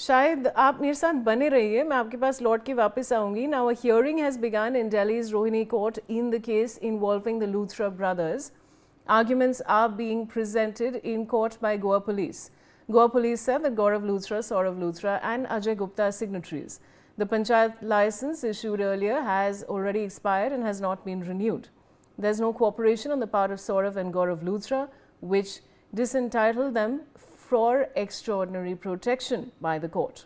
शायद आप मेरे साथ बने रहिए, मैं आपके पास लौट के वापस आऊंगी. Now a hearing has begun in Delhi's Rohini court in the case involving the Luthra brothers. Arguments are being presented in court by Goa police. Goa police said that Gaurav Luthra, Saurav Luthra and Ajay Gupta are signatories. The Panchayat license issued earlier has already expired and has not been renewed. There is no cooperation on the part of Saurav and Gaurav Luthra, which disentitled them for extraordinary protection by the court.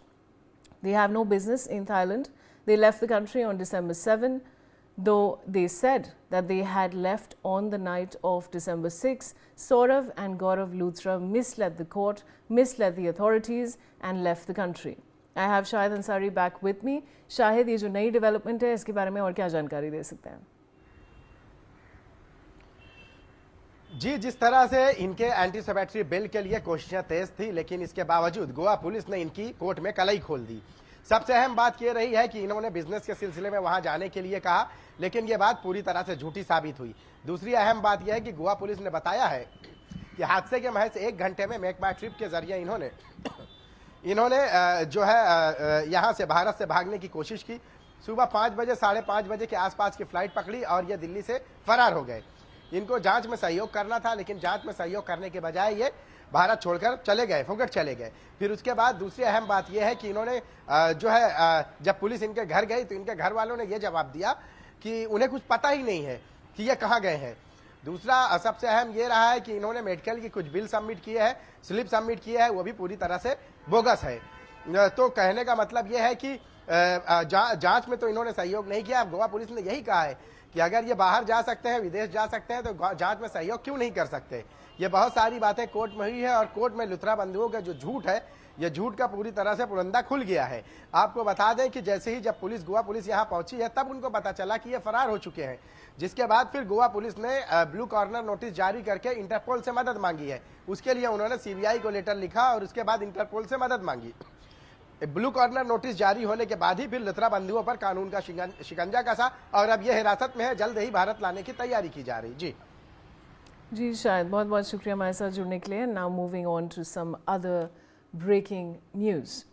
They have no business in Thailand. They left the country on December 7, though they said that they had left on the night of December 6. Saurav and Gaurav Luthra misled the court, misled the authorities and left the country. I have Shahid Ansari back with me. Shahid, ये जो नई development है इसके बारे में और क्या जानकारी दे सकते हैं? जी, जिस तरह से इनके एंटी सेबेटरी बिल के लिए कोशिशें तेज थी, लेकिन इसके बावजूद गोवा पुलिस ने इनकी कोर्ट में कलई खोल दी. सबसे अहम बात यह रही है कि इन्होंने बिजनेस के सिलसिले में वहां जाने के लिए कहा, लेकिन यह बात पूरी तरह से झूठी साबित हुई. दूसरी अहम बात यह है कि गोवा पुलिस ने बताया है कि हादसे के महज 1 घंटे में मेक माई ट्रिप के जरिए इन्होंने जो है यहां से भारत से भागने की कोशिश की. सुबह 5 बजे 5:30 बजे के आसपास की फ्लाइट पकड़ी और ये दिल्ली से फरार हो गए. इनको जांच में सहयोग करना था, लेकिन जांच में सहयोग करने के बजाय ये भारत छोड़कर चले गए, फुगट चले गए. फिर उसके बाद दूसरी अहम बात यह है कि इन्होंने जो है जब पुलिस इनके घर गई तो इनके घर वालों ने यह जवाब दिया कि उन्हें कुछ पता ही नहीं है कि ये कहाँ गए हैं. दूसरा सबसे अहम ये रहा है कि इन्होंने मेडिकल की कुछ बिल सबमिट किए हैं, स्लिप सबमिट किए है, वो भी पूरी तरह से बोगस है. तो कहने का मतलब यह है कि जांच में तो इन्होंने सहयोग नहीं किया. गोवा पुलिस ने यही कहा है कि अगर ये बाहर जा सकते हैं, विदेश जा सकते हैं, तो जांच में सहयोग क्यों नहीं कर सकते. ये बहुत सारी बातें कोर्ट में हुई है और कोर्ट में लुथरा बंधुओं का जो झूठ है, ये झूठ का पूरी तरह से पुरंदा खुल गया है. आपको बता दें कि जैसे ही जब गोवा पुलिस यहां पहुंची है, तब उनको पता चला कि ये फरार हो चुके हैं. जिसके बाद फिर गोवा पुलिस ने ब्लू कॉर्नर नोटिस जारी करके इंटरपोल से मदद मांगी है. उसके लिए उन्होंने सीबीआई को लेटर लिखा और उसके बाद इंटरपोल से मदद मांगी. ब्लू कॉर्नर नोटिस जारी होने के बाद ही फिर लुथरा बंधुओं पर कानून का शिकंजा कसा और अब यह हिरासत में है. जल्द ही भारत लाने की तैयारी की जा रही. जी शायद बहुत बहुत शुक्रिया हमारे साथ जुड़ने के लिए. Now moving on to some other breaking news.